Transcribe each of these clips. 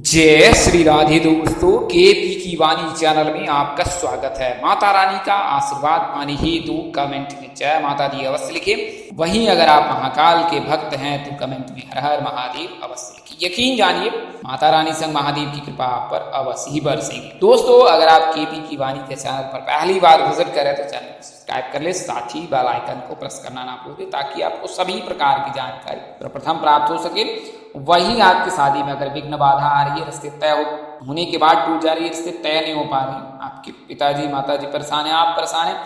जय श्री राधे दोस्तों, केपी की वाणी चैनल में आपका स्वागत है। माता रानी का आशीर्वाद पाने हेतु कमेंट में जय माता दी अवश्य लिखिए। वहीं अगर आप महाकाल के भक्त हैं तो कमेंट में हर हर महादेव अवश्य लिखिए। यकीन जानिए माता रानी संग महादेव की कृपा आप पर अवश्य ही बरसेगी। दोस्तों, अगर आप केपी की वाणी के चैनल पर पहली बार विजिट करें तो चैनल को सब्सक्राइब कर ले, साथ ही बेल आइकन को प्रेस करना ना भूलें ताकि आपको सभी प्रकार की जानकारी प्रथम प्राप्त हो सके। वहीं आपकी शादी में अगर विघ्न बाधा आ रही है, रिश्ते तय होने के बाद टूट जा रही है, रिश्ते तय नहीं हो पा रहे हैं, आपके पिताजी माताजी परेशान है, आप परेशान हैं,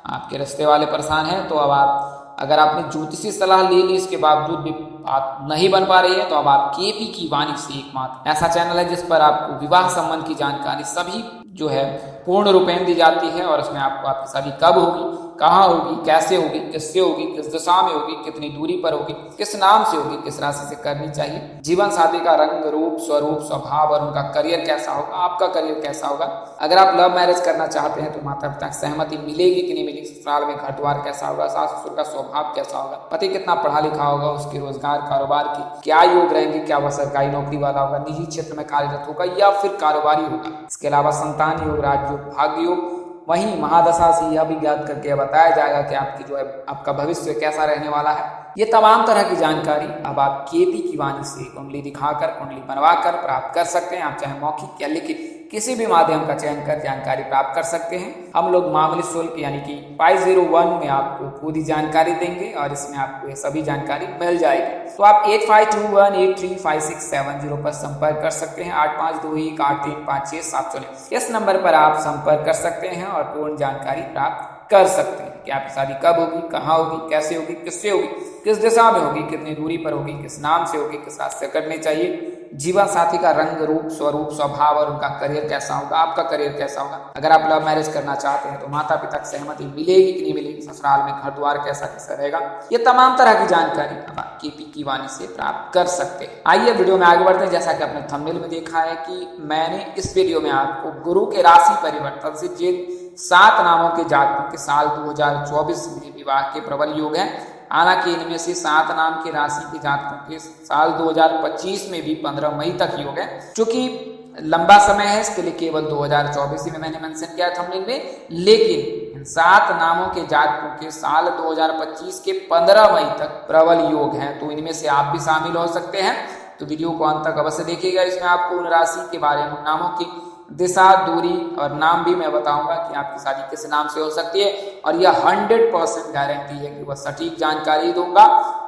आपके रिश्ते वाले परेशान हैं, तो अब आप अगर आपने ज्योतिषी सलाह ले ली इसके बावजूद भी बात नहीं बन पा रही है तो अब आप केपी की वाणी से एकमात्र ऐसा चैनल है जिस पर आपको विवाह संबंध की जानकारी सभी जो है पूर्ण रूपेण दी जाती है। और इसमें आपको आपकी शादी कब होगी, कहाँ होगी, कैसे होगी, किससे होगी, किस दिशा में होगी, कितनी दूरी पर होगी, किस नाम से होगी, किस राशि से करनी चाहिए, जीवन साथी का रंग रूप स्वरूप स्वभाव और उनका करियर कैसा होगा, आपका करियर कैसा होगा, अगर आप लव मैरिज करना चाहते हैं तो माता पिता की सहमति मिलेगी कि नहीं मिलेगी, ससुराल में घर द्वार कैसा होगा, सास ससुर का स्वभाव कैसा होगा, पति कितना पढ़ा लिखा होगा, उसके रोजगार कारोबार की क्या योग रहेंगे, क्या वह सरकारी नौकरी वाला होगा, निजी क्षेत्र में कार्यरत होगा या फिर कारोबारी होगा। इसके अलावा संतान योग, राजयोग, भाग्य योग, वहीं महादशा से यह भी ज्ञात करके बताया जाएगा कि आपकी जो है आपका भविष्य कैसा रहने वाला है। ये तमाम तरह की जानकारी अब आप केपी की वाणी से कुंडली दिखाकर, कुंडली बनवाकर प्राप्त कर सकते हैं। आप चाहे मौखिक या लिखित किसी भी माध्यम का चयन कर जानकारी प्राप्त कर सकते हैं। हम लोग मामूली शुल्क यानी कि 501 में आपको पूरी जानकारी देंगे और इसमें आपको ये सभी जानकारी मिल जाएगी। तो आप 8521835670 पर संपर्क कर सकते हैं। 8521835674 इस नंबर पर आप संपर्क कर सकते हैं और पूर्ण जानकारी प्राप्त कर सकते हैं कि आपकी शादी कब होगी, कहाँ होगी, कैसे होगी, किससे होगी, किस दिशा में होगी, कितनी दूरी पर होगी, किस नाम से होगी, किस रास्ते करनी चाहिए, जीवन साथी का रंग रूप स्वरूप स्वभाव और उनका करियर कैसा होगा, आपका करियर कैसा होगा, अगर आप लव मैरिज करना चाहते हैं तो माता पिता की सहमति मिलेगी कि नहीं मिलेगी, ससुराल में घर द्वार कैसा कैसा रहेगा, ये तमाम तरह की जानकारी आप केपी की वाणी से प्राप्त कर सकते हैं। आइए वीडियो में आगे बढ़ते हैं। जैसा कि आपने थंबनेल में देखा है कि मैंने इस वीडियो में आपको गुरु के राशि परिवर्तन से जिन 7 नामों के जातकों के साल 2024 में विवाह के प्रबल योग हैं, हालांकि इनमें से 7 नाम की राशि के जातकों के साल 2025 में भी 15 मई तक योग है। चूंकि लंबा समय है इसके लिए केवल 2024 में मैंने मेंशन किया थंबनेल में, लेकिन इन 7 नामों के जातकों के साल 2025 के 15 मई तक प्रबल योग हैं, तो इनमें से आप भी शामिल हो सकते हैं। तो वीडियो को अंत तक अवश्य देखिएगा। इसमें आपको उन राशि के बारे में, नामों की दिशा, दूरी और नाम भी मैं बताऊंगा कि आपकी शादी किस नाम से हो सकती है और यह 100% गारंटी है कि वह सटीक जानकारी दूंगा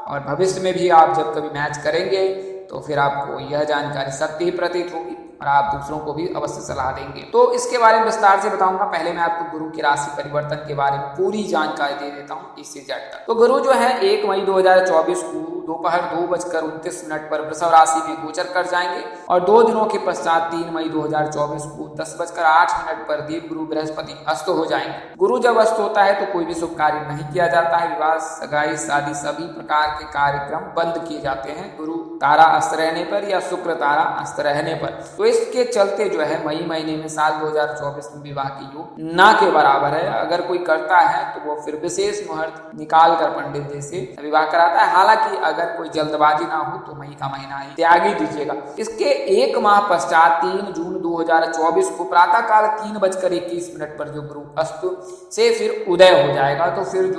और भविष्य में भी आप जब कभी मैच करेंगे तो फिर आपको यह जानकारी सत्य ही प्रतीत होगी और आप दूसरों को भी अवश्य सलाह देंगे। तो इसके बारे में विस्तार से बताऊंगा। पहले मैं आपको गुरु की राशि परिवर्तन के बारे में पूरी जानकारी दे देता हूँ A से Z तक। तो गुरु जो है 1 मई 2024 को दोपहर 2:29 पर वृषभ राशि में गोचर कर जाएंगे और 2 दिनों के पश्चात 3 मई 2024 को 10:08 पर देव गुरु बृहस्पति अस्त हो जाएंगे। गुरु जब अस्त होता है तो कोई भी शुभ कार्य नहीं किया जाता है। विवाह, सगाई, शादी सभी प्रकार के कार्यक्रम बंद किए जाते हैं गुरु तारा अस्त रहने पर या शुक्र तारा अस्त रहने पर। तो इसके चलते जो है मई महीने में साल 2024 में विवाह की योग ना के बराबर है। अगर कोई करता है तो वो फिर विशेष मुहूर्त निकाल कर पंडित जी से विवाह कराता है। हालांकि अगर कोई जल्दबाजी ना हो तो मई का महीना ही त्याग ही दीजिएगा। इसके 1 माह पश्चात 3 जून 2024 को प्रातः काल 3:21 पर जो गुरु अस्त से फिर उदय हो जाएगा तो फिर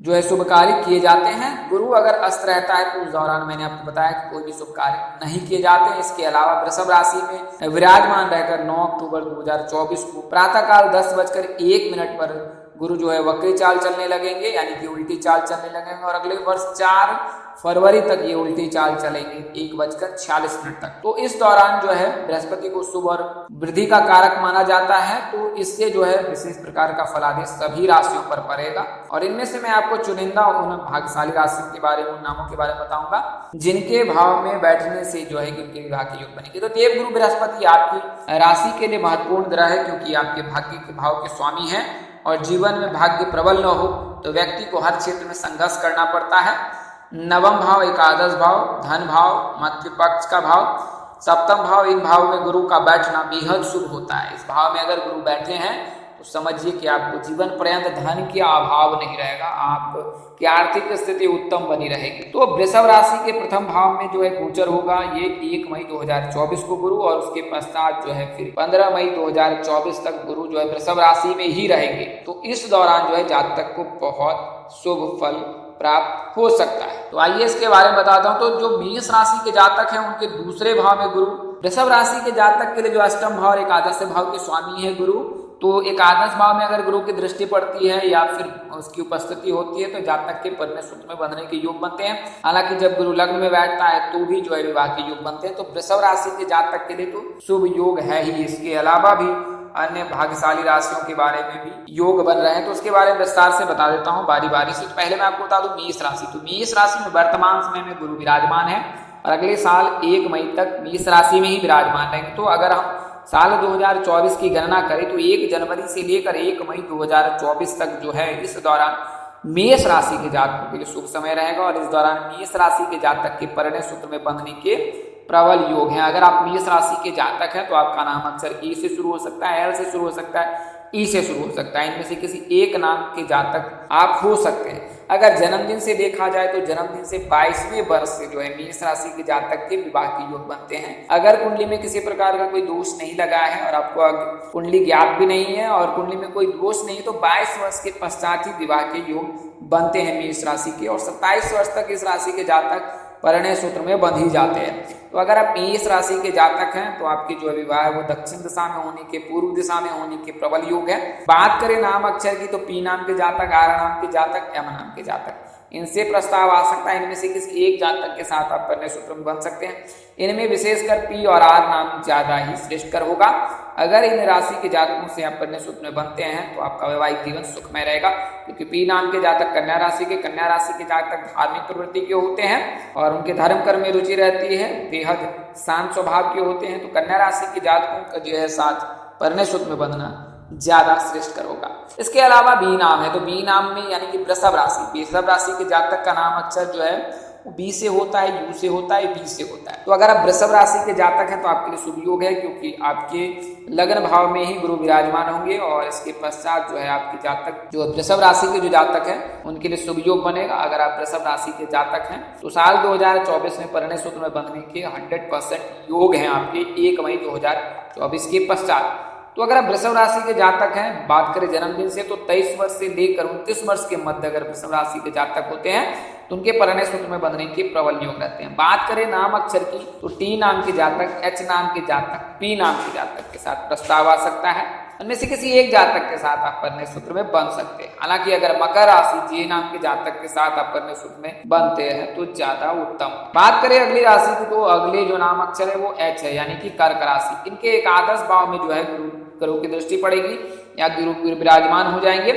जो है शुभ कार्य किए जाते हैं। गुरु अगर अस्त रहता है तो उस दौरान मैंने आपको बताया कि कोई भी शुभ कार्य नहीं किए जाते हैं। इसके अलावा वृषभ राशि में विराजमान रहकर 9 अक्टूबर 2024 को प्रातःकाल 10:01 पर गुरु जो है वक्री चाल चलने लगेंगे, यानी कि उल्टी चाल चलने लगेंगे और अगले वर्ष 4 फरवरी तक ये उल्टी चाल चलेंगे 1:46 तक। तो इस दौरान जो है बृहस्पति को शुभ और वृद्धि का कारक माना जाता है, तो इससे जो है विशेष प्रकार का फलादेश सभी राशियों पर पड़ेगा। और इनमें से मैं आपको चुनिंदा उन भाग्यशाली राशियों के बारे में, उन नामों के बारे में बताऊंगा जिनके भाव में बैठने से जो है कि उनके विवाह के योग बनेंगे। तो देव गुरु बृहस्पति आपकी राशि के लिए महत्वपूर्ण ग्रह है क्योंकि आपके भाग्य के भाव के स्वामी है और जीवन में भाग्य प्रबल न हो तो व्यक्ति को हर क्षेत्र में संघर्ष करना पड़ता है। नवम भाव, एकादश भाव, धन भाव, मध्य पक्ष का भाव, सप्तम भाव, इन भाव में गुरु का बैठना बेहद शुभ होता है। इस भाव में अगर गुरु बैठे हैं तो समझिए कि आपको जीवन पर्यंत धन के अभाव नहीं रहेगा, आपकी आर्थिक स्थिति उत्तम बनी रहेगी। तो वृषभ राशि के प्रथम भाव में जो है गोचर होगा ये 1 मई 2024 को गुरु, और उसके पश्चात जो है फिर 15 मई 2024 तक गुरु जो है वृषभ राशि में ही रहेंगे। तो इस दौरान जो है जातक को बहुत शुभ फल प्राप्त हो सकता है। तो आइए इसके बारे में बताता हूं। तो जो मेष राशि के जातक हैं उनके दूसरे भाव में गुरु, वृषभ राशि के जातक के लिए जो अष्टम भाव और एकादश भाव के स्वामी है गुरु, तो एकादश भाव में अगर गुरु की दृष्टि पड़ती है या फिर उसकी उपस्थिति होती है तो जातक के परिणय सूत्र में बंधने के योग बनते हैं। हालांकि जब गुरु लग्न में बैठता है तो भी जो है विवाह के योग बनते हैं। तो वृषभ राशि के जातक के लिए तो शुभ योग है ही, इसके अलावा भी अन्य भाग्यशाली राशियों के बारे में भी योग बन रहे हैं, तो उसके बारे में विस्तार से बता देता हूँ बारी बारी से। तो पहले मैं आपको बता दूं मेष राशि। तो मेष राशि में वर्तमान समय में गुरु विराजमान है और अगले साल 1 मई तक मेष राशि में ही विराजमान रहेंगे। तो अगर हम साल 2024 की गणना करें तो 1 जनवरी से लेकर 1 मई 2024 तक जो है इस दौरान मेष राशि के जातकों के लिए शुभ समय रहेगा, और इस दौरान मेष राशि के जातक के परिणय सूत्र में बंधने के प्रबल योग हैं। अगर आप मेष राशि के जातक हैं तो आपका नाम अक्षर ए से शुरू हो सकता है, एल से शुरू हो सकता है, ई से शुरू हो सकता है। इनमें से किसी एक नाम के जातक आप हो सकते हैं। अगर जन्मदिन से देखा जाए तो जन्मदिन से 22वें वर्ष से जो है मेष राशि के जातक के विवाह के योग बनते हैं। अगर कुंडली में किसी प्रकार का कोई दोष नहीं लगा है और आपको कुंडली ज्ञात भी नहीं है और कुंडली में कोई दोष नहीं, तो 22 वर्ष के पश्चात ही विवाह के योग बनते हैं मेष राशि के, और 27 वर्ष तक इस राशि के जातक परिणय सूत्र में बंध ही जाते हैं। तो अगर आप मेष राशि के जातक हैं तो आपकी जो विवाह है वो दक्षिण दिशा में होने के, पूर्व दिशा में होने के प्रबल योग है। बात करें नाम अक्षर की तो पी नाम के जातक, आर नाम के जातक, एम नाम के जातक, इनसे प्रस्ताव आ सकता है। इनमें से किसी एक जातक के साथ आप परिणय सूत्र में बन सकते हैं। इनमें विशेषकर पी और आर नाम ज्यादा ही श्रेष्ठकर होगा। अगर इन राशि के जातकों से आप परिणय सूत्र में बनते हैं तो आपका वैवाहिक जीवन सुखमय रहेगा, क्योंकि पी नाम के जातक कन्या राशि के जातक धार्मिक प्रवृत्ति के होते हैं और उनके धर्म कर्म में रुचि रहती है, बेहद शांत स्वभाव के होते हैं। तो कन्या राशि के जातकों का जो है साथ परिणय सूत्र में बंधना ज्यादा श्रेष्ठकर होगा। इसके अलावा बी नाम है, तो बी नाम में यानी कि वृषभ राशि के जातक का नाम अक्षर जो है बी से होता है, यू से होता है, बी से होता है। तो अगर आप वृषभ राशि के जातक हैं तो आपके लिए शुभ योग है, क्योंकि आपके लग्न भाव में ही गुरु विराजमान होंगे, और इसके पश्चात जो है आपके जातक जो वृषभ राशि के जो जातक हैं उनके लिए शुभ योग बनेगा। अगर आप वृषभ राशि के जातक हैं तो साल 2024 में परिणय सूत्र में बंधने के 100% योग हैं आपके 1 मई 2024 के पश्चात। तो अगर आप वृषभ राशि के जातक हैं, बात करें जन्मदिन से, तो 23 वर्ष से लेकर 29 वर्ष के मध्य अगर वृषभ राशि के जातक होते हैं तो उनके परिणय सूत्र में बंधने के प्रबल योग रहते हैं। बात करें नाम अक्षर की तो टी नाम के जातक, एच नाम के जातक, पी नाम के जातक के साथ प्रस्ताव आ सकता है। उनमें से किसी एक जातक के साथ आप परिणय सूत्र में बन सकते हैं। हालांकि अगर मकर राशि जे नाम के जातक के साथ आप परिणय सूत्र में बनते हैं तो ज्यादा उत्तम। बात करें अगली राशि की तो अगले जो नाम अक्षर है वो एच है, यानी कि कर्क राशि। इनके एकादश भाव में जो है गुरु की दृष्टि पड़ेगी या गुरु विराजमान हो जाएंगे।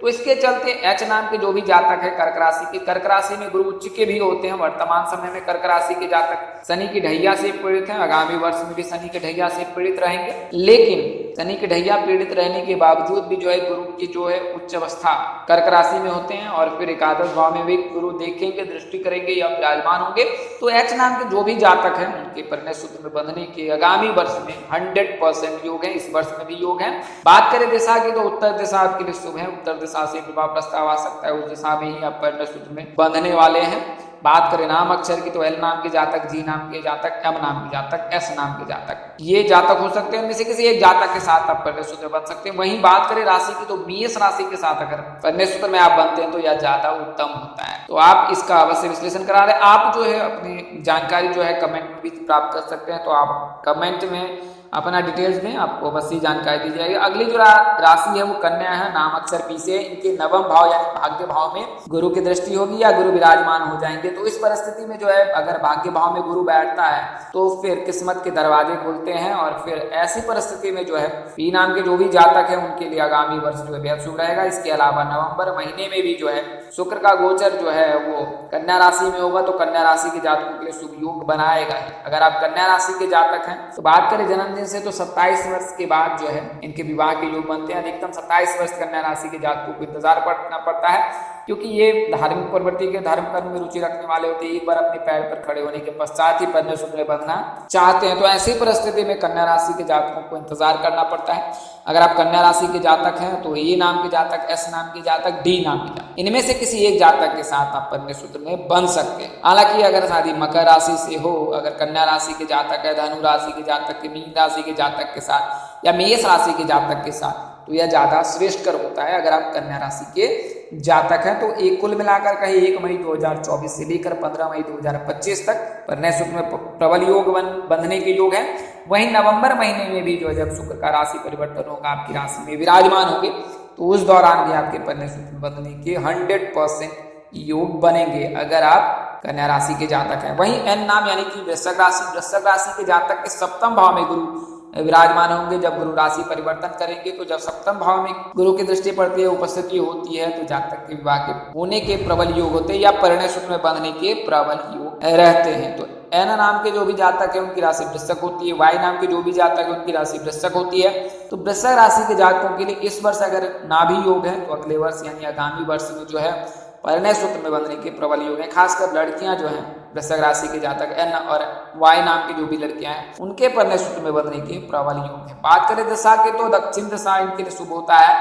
तो इसके चलते एच नाम के जो भी जातक है कर्क राशि के, कर्क राशि में गुरु उच्च के भी होते हैं। वर्तमान समय में कर्क राशि के जातक शनि की ढैया से पीड़ित हैं, आगामी वर्ष में भी शनि की ढैया से पीड़ित रहेंगे। लेकिन शनि की ढैया पीड़ित रहने के बावजूद भी जो है गुरु की जो है उच्च अवस्था कर्क राशि में होते हैं, और फिर एकादश भाव में भी गुरु देखेंगे, दृष्टि करेंगे या विराजमान होंगे। तो एच नाम के जो भी जातक हैं उनके परिणय सूत्र में बंधने के आगामी वर्ष में 100% योग है, इस वर्ष में भी योग है। बात करें दिशा की तो उत्तर दिशा आपके लिए शुभ है, उत्तर दिशा से विवाह प्रस्ताव आ सकता है, उस दिशा में ही आप परिणय सूत्र में बंधने वाले हैं। बात करें नाम अक्षर की तो एल नाम के जातक, जी नाम के जातक, एम नाम के जातक, एस नाम के जातक, ये जातक हो सकते हैं। इनमें से किसी एक जातक के साथ आप परिणय सूत्र बन सकते हैं। वहीं बात करें राशि की तो मेष राशि के साथ अगर परिणय सूत्र में आप बनते हैं तो यह ज्यादा उत्तम होता है। तो आप इसका अवश्य विश्लेषण करा रहे। आप जो है अपनी जानकारी जो है कमेंट में भी प्राप्त कर सकते हैं, तो आप कमेंट में अपना डिटेल्स में आपको अवश्य जानकारी दी जाएगी। अगली जो राशि है वो कन्या है, नाम अक्षर पी से। इनके नवम भाव यानी भाग्य भाव में गुरु की दृष्टि होगी या गुरु विराजमान हो जाएंगे। तो इस परिस्थिति में जो है अगर भाग्य भाव में गुरु बैठता है तो फिर किस्मत के दरवाजे खुलते हैं, और फिर ऐसी परिस्थिति में जो है पी नाम के जो भी जातक है उनके लिए आगामी वर्ष जो है बेहद शुभ रहेगा। इसके अलावा नवंबर महीने में भी जो है शुक्र का गोचर जो है वो कन्या राशि में होगा, तो कन्या राशि के जातकों के लिए शुभ योग बनाएगा। अगर आप कन्या राशि के जातक हैं तो बात करें जन्मदिन से तो 27 वर्ष के बाद जो है इनके विवाह के योग बनते हैं। अधिकतम 27 वर्ष कन्या राशि के जातकों को इंतजार करना पड़ता है। क्योंकि ये धार्मिक प्रवृत्ति के धर्म कर्म में रुचि रखने वाले होते हैं। एक बार अपने पैर पर खड़े होने के पश्चात ही कन्या सूत्र में बंधना चाहते हैं। तो ऐसी परिस्थिति में कन्या राशि के जातकों को इंतजार करना पड़ता है। अगर आप कन्या राशि के जातक हैं तो ए नाम के जातक, एस नाम के जातक, डी नाम के जातक, इनमें से किसी एक जातक के साथ आप कन्या सूत्र में बंध सकते हैं। हालांकि अगर शादी मकर राशि से हो, अगर कन्या राशि के जातक है, धनु राशि के जातक के, मीन राशि के जातक के साथ या मेष राशि के जातक के साथ, तो यह ज्यादा श्रेष्ठकर होता है। अगर आप कन्या राशि के जातक हैं तो एक कुल मिलाकर कहीं 1 मई 2024 से लेकर 15 मई 2025 तक कन्या सूत्र में प्रबल योग बंधने के योग है। वहीं नवंबर महीने में भी जो है जब शुक्र का राशि परिवर्तन होगा, आपकी राशि में विराजमान होंगे, तो उस दौरान भी आपके कन्या सूत्र में बंधने के 100% योग बनेंगे अगर आप कन्या राशि के जातक हैं। वहीं एन नाम यानी कि वृश्चिक राशि के जातक के सप्तम भाव में गुरु विराजमान होंगे। जब गुरु राशि परिवर्तन करेंगे तो जब सप्तम भाव में गुरु की दृष्टि पड़ती है, उपस्थिति होती है, तो जातक के विवाह के होने के प्रबल योग होते हैं या परिणय सूत्र में बंधने के प्रबल योग रहते हैं। तो एन नाम के जो भी जातक है उनकी राशि वृश्चिक होती है। वाई नाम के जो भी जातक है उनकी राशि वृश्चिक होती है। तो वृश्चिक राशि के जातकों के लिए इस वर्ष अगर ना भी योग है तो अगले वर्ष यानी आगामी वर्ष में जो है परिणय सूत्र में बंधने के प्रबल योग है। खासकर लड़कियां जो हैं वृश्चिक राशि के जातक एन और वाई नाम की जो भी लड़कियां हैं उनके परिणय सूत्र में बंधने के प्रबल योग है। बात करें दिशा के तो दक्षिण दिशा इनके लिए शुभ होता है,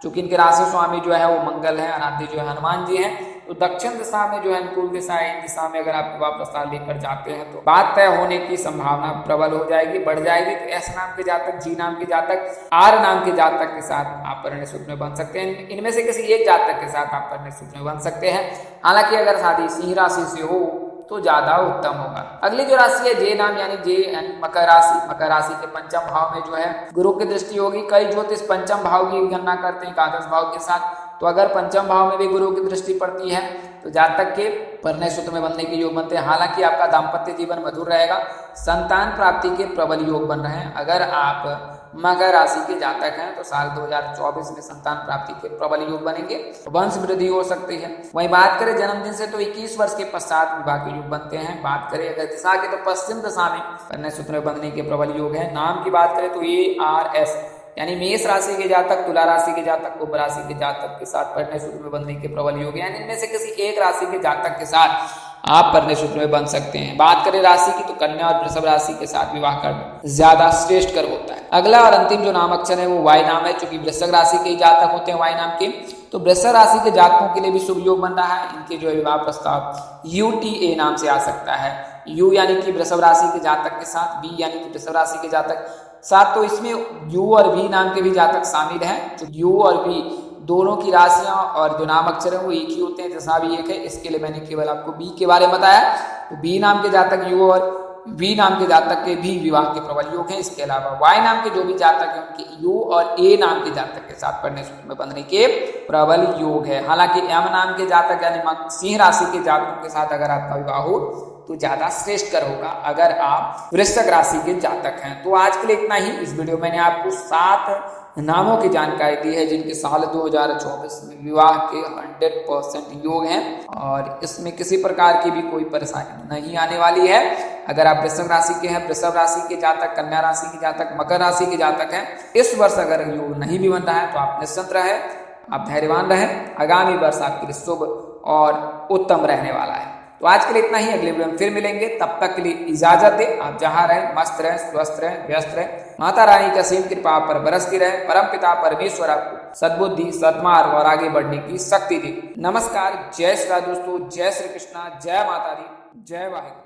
क्योंकि इनके राशि स्वामी जो है वो मंगल है, आराध्य जो है हनुमान जी हैं। तो दक्षिण दिशा में जो है अनुकूल दिशा है। इन दिशा में अगर आप विवाह प्रस्ताव लेकर जाते हैं तो बात तय होने की संभावना प्रबल हो जाएगी, बढ़ जाएगी। तो एस नाम के जातक, जी नाम के जातक, आर नाम के जातक के साथ आप परिणय सूत्र में बन सकते हैं। इनमें से किसी एक जातक के साथ आप परिणय सूत्र में बन सकते हैं। हालांकि अगर शादी सिंह राशि से हो तो ज्यादा उत्तम होगा। अगली जो राशि है जे नाम यानी जे मकर राशि के पंचम भाव में जो है गुरु की दृष्टि होगी। कई ज्योतिष पंचम भाव की गणना करते हैं एकादश भाव के साथ। तो अगर पंचम भाव में भी गुरु की दृष्टि पड़ती है तो जातक के परिणय सूत्र में बनने के योग बनते हैं। हालांकि आपका दाम्पत्य जीवन मधुर रहेगा, संतान प्राप्ति के प्रबल योग बन रहे हैं। अगर आप मकर राशि के जातक हैं तो साल 2024 में संतान प्राप्ति के प्रबल योग बनेंगे, वंश वृद्धि हो सकती है। वहीं बात करें जन्मदिन से तो 21 वर्ष के पश्चात विवाह के योग बनते हैं। बात करें अगर दिशा की तो पश्चिम दिशा में कन्या सूत्र में बंधने के प्रबल योग है। नाम की बात करें तो ARS यानी मेष राशि के जातक, तुला राशि के जातक, कुंभ राशि के जातक के साथ परिणय सूत्र में बंधने के प्रबल योग है। यानी इनमें से किसी एक राशि के जातक के साथ आप परिणय सूत्र में बन सकते हैं। बात करें राशि की तो कन्या और वृषभ राशि के साथ विवाह करना ज्यादा श्रेष्ठ कर होता है। अगला और अंतिम जो नाम अक्षर है वो वाई नाम है। चूंकि वृषभ राशि के जातक होते हैं वाई नाम के, तो वृषभ राशि के जातकों के लिए भी शुभ योग बन रहा है। इनके जो विवाह प्रस्ताव UTA नाम से आ सकता है। यू यानी कि वृषभ राशि के जातक के साथ, बी यानी कि वृषभ राशि के जातक साथ, तो इसमें यू और वी नाम के भी जातक शामिल हैं। जो यू और वी दोनों की राशियां और जो नाम अक्षर है वो एक ही होते हैं, दिशा भी एक है। इसके लिए मैंने केवल आपको बी के बारे में बताया। तो बी नाम के जातक यू और वी नाम के जातक के भी विवाह के प्रबल योग हैं। इसके अलावा वाई नाम के जो भी जातक हैं उनके यू और ए नाम के जातक के साथ परिणय सूत्र में बंधने के प्रबल योग है। हालांकि एम नाम के जातक यानी सिंह राशि के जातकों के साथ अगर आपका विवाह हो तो ज्यादा श्रेष्ठकर होगा अगर आप वृश्चिक राशि के जातक हैं। तो आज के लिए इतना ही। इस वीडियो में मैंने आपको 7 नामों की जानकारी दी है जिनके साल 2024 में विवाह के 100% योग हैं और इसमें किसी प्रकार की भी कोई परेशानी नहीं आने वाली है। अगर आप वृश्चिक राशि के हैं, वृषभ राशि के जातक, कन्या राशि के जातक, मकर राशि के जातक हैं, इस वर्ष अगर योग नहीं भी बन रहा है तो आप निश्चिंत रहें, आप धैर्यवान रहें। आगामी वर्ष आपके लिए शुभ और उत्तम रहने वाला है। तो आज के लिए इतना ही। अगले वीडियो में फिर मिलेंगे, तब तक के लिए इजाजत दें। आप जहां रहें मस्त रहें, स्वस्थ रहें, व्यस्त रहें। माता रानी की असीम कृपा पर बरसती रहे। परम पिता परमेश्वर आपको सद्बुद्धि, सद्मार्ग और आगे बढ़ने की शक्ति दे। नमस्कार, जय श्री राम दोस्तों, जय श्री कृष्णा, जय माता दी, जय वाहिगुरु।